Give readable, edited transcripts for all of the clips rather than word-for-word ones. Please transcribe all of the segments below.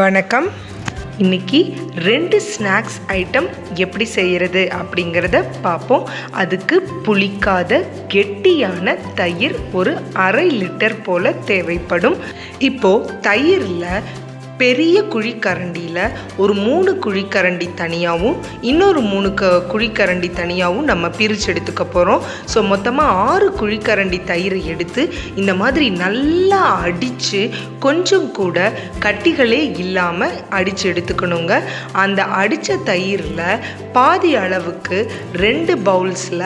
வணக்கம். இன்னைக்கு 2 snacks item எப்படி செய்கிறது அப்படிங்கிறத பார்ப்போம். அதுக்கு புளிக்காத கெட்டியான தயிர் ஒரு 1/2 லிட்டர் போல் தேவைப்படும். இப்போது தயிரில் பெரிய குழிக்கரண்டியில் ஒரு 3 குழிக்கரண்டி தனியாகவும் இன்னொரு 3 குழிக்கரண்டி தனியாகவும் நம்ம பிரித்து எடுத்துக்க போகிறோம். ஸோ மொத்தமாக 6 குழிக்கரண்டி தயிரை எடுத்து இந்த மாதிரி நல்லா அடித்து கொஞ்சம் கூட கட்டிகளே இல்லாமல் அடித்து எடுத்துக்கணுங்க. அந்த அடித்த தயிரில் பாதி அளவுக்கு 2 பவுல்ஸில்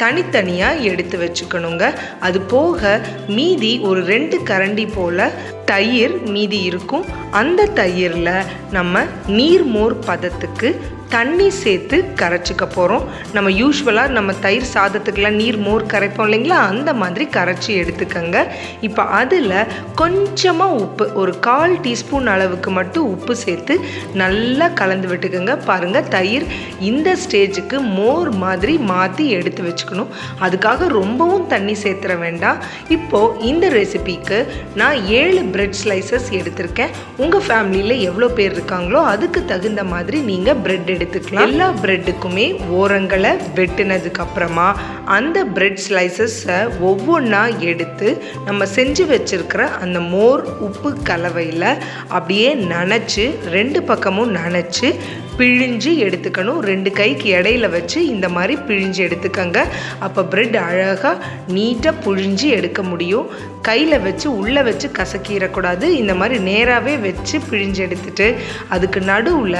தனித்தனியாக எடுத்து வச்சுக்கணுங்க. அது போக மீதி ஒரு 2 கரண்டி போல் தயிர் மீதி இருக்கும். அந்த தயிரில் நம்ம நீர்மோர் பதத்துக்கு தண்ணி சேர்த்து கரைச்சிக்க போகிறோம். நம்ம யூஸ்வலாக நம்ம தயிர் சாதத்துக்கெலாம் நீர் மோர் கரைப்போம் இல்லைங்களா, அந்த மாதிரி கரைச்சி எடுத்துக்கங்க. இப்போ அதில் கொஞ்சமாக உப்பு, ஒரு 1/4 டீஸ்பூன் அளவுக்கு மட்டும் உப்பு சேர்த்து நல்லா கலந்து விட்டுக்கோங்க. பாருங்கள், தயிர் இந்த ஸ்டேஜுக்கு மோர் மாதிரி மாற்றி எடுத்து வச்சுக்கணும். அதுக்காக ரொம்பவும் தண்ணி சேர்த்துற வேண்டாம். இப்போது இந்த ரெசிபிக்கு நான் 7 பிரெட் ஸ்லைசஸ் எடுத்திருக்கேன். உங்கள் ஃபேமிலியில் எவ்வளோ பேர் இருக்காங்களோ அதுக்கு தகுந்த மாதிரி நீங்கள் பிரெட் எடுத்துக்கலாம். எல்லா பிரெட்டுக்குமே ஓரங்களை வெட்டினதுக்கு அப்புறமா அந்த பிரெட் ஸ்லைசஸை ஒவ்வொன்றா எடுத்து நம்ம செஞ்சு வச்சிருக்கிற அந்த மோர் உப்பு கலவையில் அப்படியே நனைச்சு 2 பக்கமும் நனைச்சு பிழிஞ்சு எடுத்துக்கணும். 2 கைக்கு இடையில வச்சு இந்த மாதிரி பிழிஞ்சு எடுத்துக்கங்க. அப்போ பிரெட் அழகாக நீட்டாக புழிஞ்சு எடுக்க முடியும். கையில் வச்சு உள்ளே வச்சு கசக்கிடக்கூடாது. இந்த மாதிரி நேராகவே வச்சு பிழிஞ்சு எடுத்துட்டு அதுக்கு நடுவில்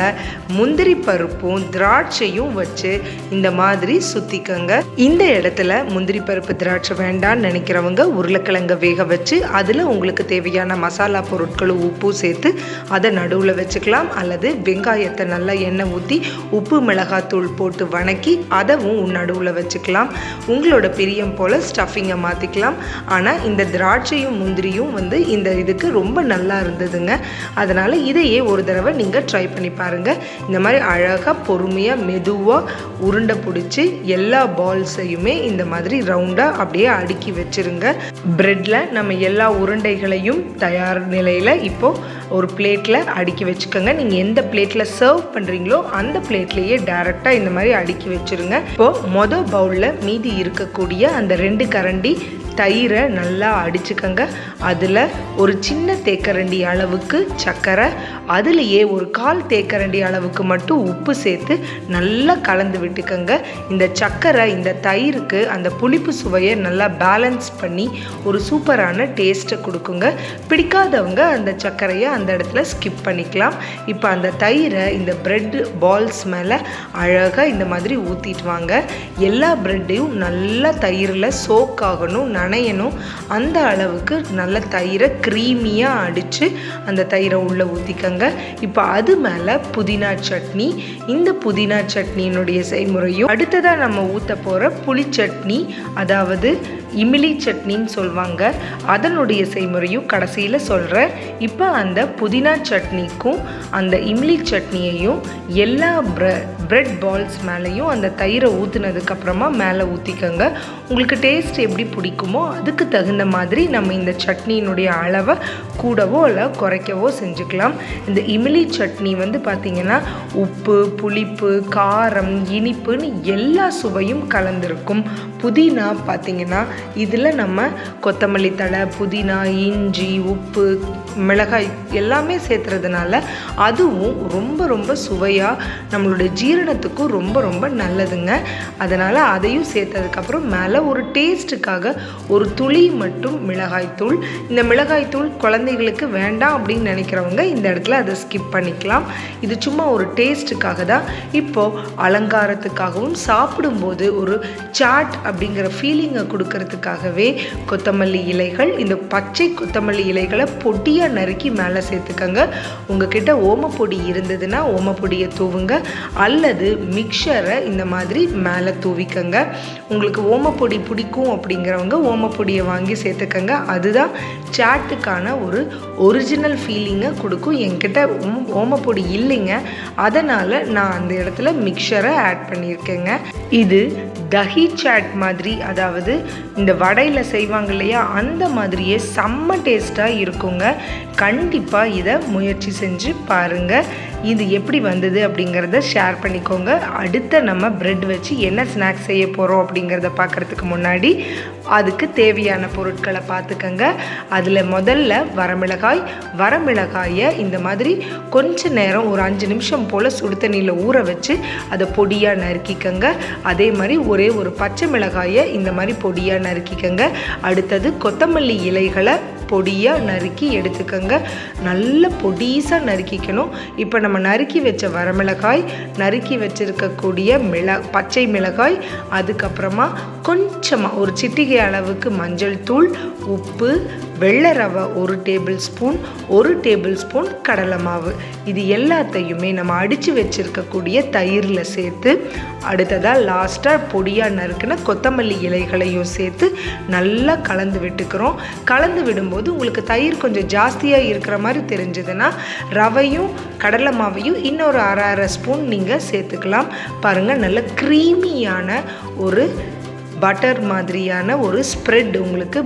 முந்திரி பருப்பும் திராட்சையும் வச்சு இந்த மாதிரி சுற்றிக்கங்க. இந்த இடத்துல முந்திரி பருப்பு திராட்சை வேண்டான்னு நினைக்கிறவங்க உருளைக்கிழங்கை வேக வச்சு அதில் உங்களுக்கு தேவையான மசாலா பொருட்களும் உப்பு சேர்த்து அதை நடுவில் வச்சுக்கலாம். அல்லது வெங்காயத்தை நல்லா எண்ணெய் ஊற்றி உப்பு மிளகாத்தூள் போட்டு வணக்கி அதவும் நடுவில் வச்சுக்கலாம். உங்களோட பிரியம் போல் ஸ்டஃபிங்கை மாற்றிக்கலாம். ஆனால் இந்த திராட்சையும் முந்திரியும் இந்த இதுக்கு ரொம்ப நல்லா இருந்ததுங்க. அதனால் இதையே ஒரு தடவை நீங்கள் ட்ரை பண்ணி பாருங்கள். இந்த மாதிரி அழகாக பொறுமையாக மெதுவாக உருண்டை பிடிச்சி எல்லா பால்ஸையுமே இந்த மாதிரி ரவுண்டாக அப்படியே அடுக்கி வச்சுருங்க. பிரெட்டில் நம்ம எல்லா உருண்டைகளையும் தயார் நிலையில் இப்போது ஒரு பிளேட்டில் அடுக்கி வச்சுக்கோங்க. நீங்கள் எந்த பிளேட்டில் சர்வ் பண்ணுறீங்களோ அந்த பிளேட்லேயே டைரெக்டாக இந்த மாதிரி அடுக்கி வச்சுருங்க. இப்போது மொதல் பவுலில் மீதி இருக்கக்கூடிய அந்த 2 கரண்டி தயிரை நல்லா அடிச்சுக்கங்க. அதில் ஒரு சின்ன தேக்கரண்டி அளவுக்கு சர்க்கரை, அதுலேயே ஒரு 1/4 தேக்கரண்டி அளவுக்கு மட்டும் உப்பு சேர்த்து நல்லா கலந்து விட்டுக்கங்க. இந்த சர்க்கரை இந்த தயிருக்கு அந்த புளிப்பு சுவையை நல்லா பேலன்ஸ் பண்ணி ஒரு சூப்பரான டேஸ்ட்டை கொடுக்குங்க. பிடிக்காதவங்க அந்த சர்க்கரையை அந்த இடத்துல ஸ்கிப் பண்ணிக்கலாம். இப்போ அந்த தயிரை இந்த பிரெட் பால்ஸ் மேலே அழகாக இந்த மாதிரி ஊற்றிட்டு வாங்க. எல்லா பிரெட்டையும் நல்லா தயிரில் சோக் ஆகணும், நனையணும். அந்த அளவுக்கு நல்ல தயிரை க்ரீமியாக அடித்து அந்த தயிரை உள்ளே ஊற்றிக்கங்க. இப்போ அது மேலே புதினா சட்னி, இந்த புதினா சட்னியினுடைய செய்முறையும் அடுத்ததாக நம்ம ஊற்ற போகிற புளி சட்னி, அதாவது இமிலி சட்னின்னு சொல்லுவாங்க, அதனுடைய செய்முறையும் கடைசியில் சொல்கிறேன். இப்போ அந்த புதினா சட்னிக்கும் அந்த இமிலி சட்னியையும் எல்லா பிரெட் பால்ஸ் மேலேயும் அந்த தயிரை ஊற்றுனதுக்கப்புறமா மேலே ஊற்றிக்கங்க. உங்களுக்கு டேஸ்ட் எப்படி பிடிக்குமோ அதுக்கு தகுந்த மாதிரி நம்ம இந்த சட்னியினுடைய அளவை கூடவோ இல்லை குறைக்கவோ செஞ்சுக்கலாம். இந்த இமிலி சட்னி பார்த்திங்கன்னா உப்பு, புளிப்பு, காரம், இனிப்புன்னு எல்லா சுவையும் கலந்துருக்கும். புதினா பார்த்திங்கன்னா இதில் நம்ம கொத்தமல்லி தழை, புதினா, இஞ்சி, உப்பு, மிளகாய் எல்லாமே சேர்த்துறதுனால அதுவும் ரொம்ப ரொம்ப சுவையாக நம்மளுடைய ஜீரணத்துக்கும் ரொம்ப ரொம்ப நல்லதுங்க. அதனால் அதையும் சேர்த்ததுக்கப்புறம் மேலே ஒரு டேஸ்ட்டுக்காக ஒரு துளி மட்டும் மிளகாய்த்தூள். இந்த மிளகாய்த்தூள் குழந்தைகளுக்கு வேண்டாம் அப்படின்னு நினைக்கிறவங்க இந்த இடத்துல அதை ஸ்கிப் பண்ணிக்கலாம். இது சும்மா ஒரு டேஸ்ட்டுக்காக தான். இப்போது அலங்காரத்துக்காகவும் சாப்பிடும்போது ஒரு சாட் அப்படிங்கிற ஃபீலிங்கை கொடுக்கறதுக்காகவே கொத்தமல்லி இலைகள், இந்த பச்சை கொத்தமல்லி இலைகளை பொடியாக நறுக்கி மேலே சேர்த்துக்கங்க. உங்ககிட்ட ஓமப்பொடி இருந்ததுன்னா ஓமப்பொடியை தூவுங்க, அல்லது மிக்சரை இந்த மாதிரி மேலே தூவிக்கங்க. உங்களுக்கு ஓமப்பொடி பிடிக்கும் அப்படிங்கிறவங்க ஓமப்பொடியை வாங்கி சேர்த்துக்கங்க. அதுதான் சாட்டுக்கான ஒரு ஒரிஜினல் ஃபீலிங்கை கொடுக்கும். என்கிட்ட ஓமப்பொடி இல்லைங்க, அதனால் நான் அந்த இடத்துல மிக்சரை ஆட் பண்ணியிருக்கேங்க. இது தஹி சாட் மாதிரி, அதாவது இந்த வடையில் செய்வாங்க இல்லையா, அந்த மாதிரியே செம்ம டேஸ்ட்டாக இருக்குங்க. கண்டிப்பாக இதை முயற்சி செஞ்சு பாருங்கள். இது எப்படி வந்தது அப்படிங்கிறத ஷேர் பண்ணிக்கோங்க. அடுத்த நம்ம ப்ரெட் வச்சு என்ன ஸ்நாக்ஸ் செய்ய போகிறோம் அப்படிங்கிறத பார்க்குறதுக்கு முன்னாடி அதுக்கு தேவையான பொருட்களை பார்த்துக்கங்க. அதில் முதல்ல வரமிளகாயை இந்த மாதிரி கொஞ்ச நேரம் ஒரு 5 நிமிஷம் போல் சுடு தண்ணியில் ஊற வச்சு அதை பொடியாக நறுக்கிக்கங்க. அதே மாதிரி ஒரே ஒரு பச்சை மிளகாயை இந்த மாதிரி பொடியாக நறுக்கிக்கங்க. அடுத்தது கொத்தமல்லி இலைகளை பொடியாக நறுக்கி எடுத்துக்கங்க. நல்ல பொடிசாக நறுக்கிக்கணும். இப்போ நம்ம நறுக்கி வச்ச வரமிளகாய், நறுக்கி வச்சுருக்கக்கூடிய பச்சை மிளகாய், அதுக்கப்புறமா கொஞ்சமாக ஒரு சிட்டிகை அளவுக்கு மஞ்சள் தூள், உப்பு, வெள்ளை ரவை 1 டேபிள் ஸ்பூன், 1 டேபிள் ஸ்பூன் கடலை மாவு, இது எல்லாத்தையுமே நம்ம அடித்து வச்சுருக்கக்கூடிய தயிரில் சேர்த்து அடுத்ததாக லாஸ்ட்டாக பொடியாக நறுக்கின கொத்தமல்லி இலைகளையும் சேர்த்து நல்லா கலந்து விட்டுக்கிறோம். கலந்து விடும்போது உங்களுக்கு தயிர் கொஞ்சம் ஜாஸ்தியாக இருக்கிற மாதிரி தெரிஞ்சதுன்னா ரவையும் கடலை மாவையும் இன்னொரு அரை ஸ்பூன் நீங்கள் சேர்த்துக்கலாம். பாருங்கள், நல்ல க்ரீமியான ஒரு பட்டர் மாதிரியான ஒரு ஸ்ப்ரெட் உங்களுக்கு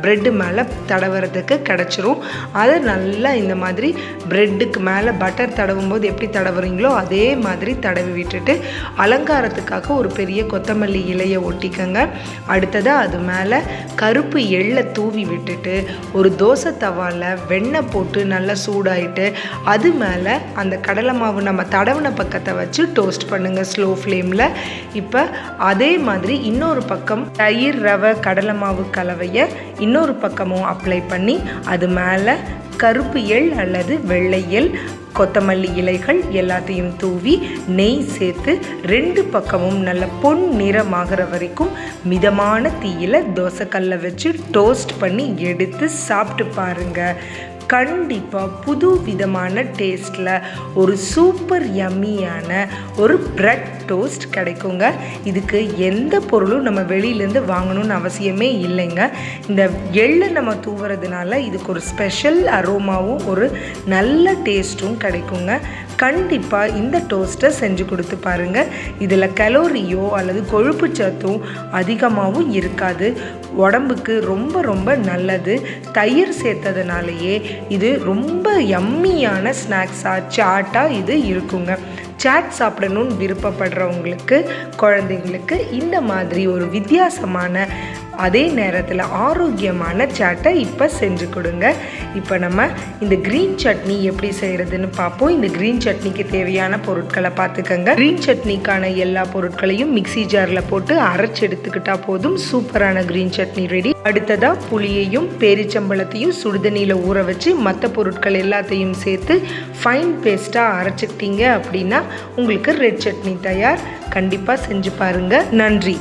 ப்ரெட்டு மேலே தடவுறதுக்கு கிடச்சிரும். அதை நல்லா இந்த மாதிரி ப்ரெட்டுக்கு மேலே பட்டர் தடவும் போது எப்படி தடவுறீங்களோ அதே மாதிரி தடவி விட்டுட்டு அலங்காரத்துக்காக ஒரு பெரிய கொத்தமல்லி இலையை ஒட்டிக்கங்க. அடுத்ததாக அது மேலே கருப்பு எள்ளை தூவி விட்டுட்டு ஒரு தோசை தவாவில் வெண்ணெய் போட்டு நல்லா சூடாயிட்டு அது மேலே அந்த கடலை மாவு நம்ம தடவின பக்கத்தை வச்சு டோஸ்ட் பண்ணுங்கள் ஸ்லோ ஃப்ளேமில். இப்போ அதே மாதிரி இன்னொரு பக்கம் தயிர், ரவை, கடலை மாவு கலவையை இன்னொரு பக்கமும் அப்ளை பண்ணி அது மேலே கருப்பு எள் அல்லது வெள்ளை எள், கொத்தமல்லி இலைகள் எல்லாத்தையும் தூவி நெய் சேர்த்து 2 பக்கமும் நல்ல பொன் நிறமாகிற வரைக்கும் மிதமான தீயில் தோசைக்கல்லை வச்சு டோஸ்ட் பண்ணி எடுத்து சாப்பிட்டு பாருங்கள். கண்டிப்பாக புது விதமான டேஸ்ட்டில் ஒரு சூப்பர் யம்மியான ஒரு ப்ரெட் டோஸ்ட் கிடைக்குங்க. இதுக்கு எந்த பொருளும் நம்ம வெளியிலேருந்து வாங்கணும்னு அவசியமே இல்லைங்க. இந்த எள்ளை நம்ம தூவுறதுனால இதுக்கு ஒரு ஸ்பெஷல் அரோமாவும் ஒரு நல்ல டேஸ்ட்டும் கிடைக்குங்க. கண்டிப்பாக இந்த டோஸ்ட்டை செஞ்சு கொடுத்து பாருங்கள். இதில் கலோரியோ அல்லது கொழுப்பு சத்தும் அதிகமாகவும் இருக்காது. உடம்புக்கு ரொம்ப ரொம்ப நல்லது. தயிர் சேர்த்ததுனாலேயே இது ரொம்ப யம்மியான ஸ்நாக்ஸாக சாட்டாக இது இருக்குங்க. சாட் சாப்பிடணும்னு விருப்பப்படுறவங்களுக்கு, குழந்தைங்களுக்கு இந்த மாதிரி ஒரு வித்தியாசமான அதே நேரத்தில் ஆரோக்கியமான சாட்டை இப்போ செஞ்சு கொடுங்க. இப்போ நம்ம இந்த க்ரீன் சட்னி எப்படி செய்கிறதுன்னு பார்ப்போம். இந்த க்ரீன் சட்னிக்கு தேவையான பொருட்களை பார்த்துக்கங்க. க்ரீன் சட்னிக்கான எல்லா பொருட்களையும் மிக்சி ஜாரில் போட்டு அரைச்சி எடுத்துக்கிட்டால் போதும். சூப்பரான க்ரீன் சட்னி ரெடி. அடுத்ததாக புளியையும் பேரிச்சம்பழத்தையும் சுடுதண்ணியில் ஊற வச்சு மற்ற பொருட்கள் எல்லாத்தையும் சேர்த்து ஃபைன் பேஸ்ட்டாக அரைச்சிக்கிட்டீங்க அப்படின்னா உங்களுக்கு ரெட் சட்னி தயார். கண்டிப்பாக செஞ்சு பாருங்கள். நன்றி.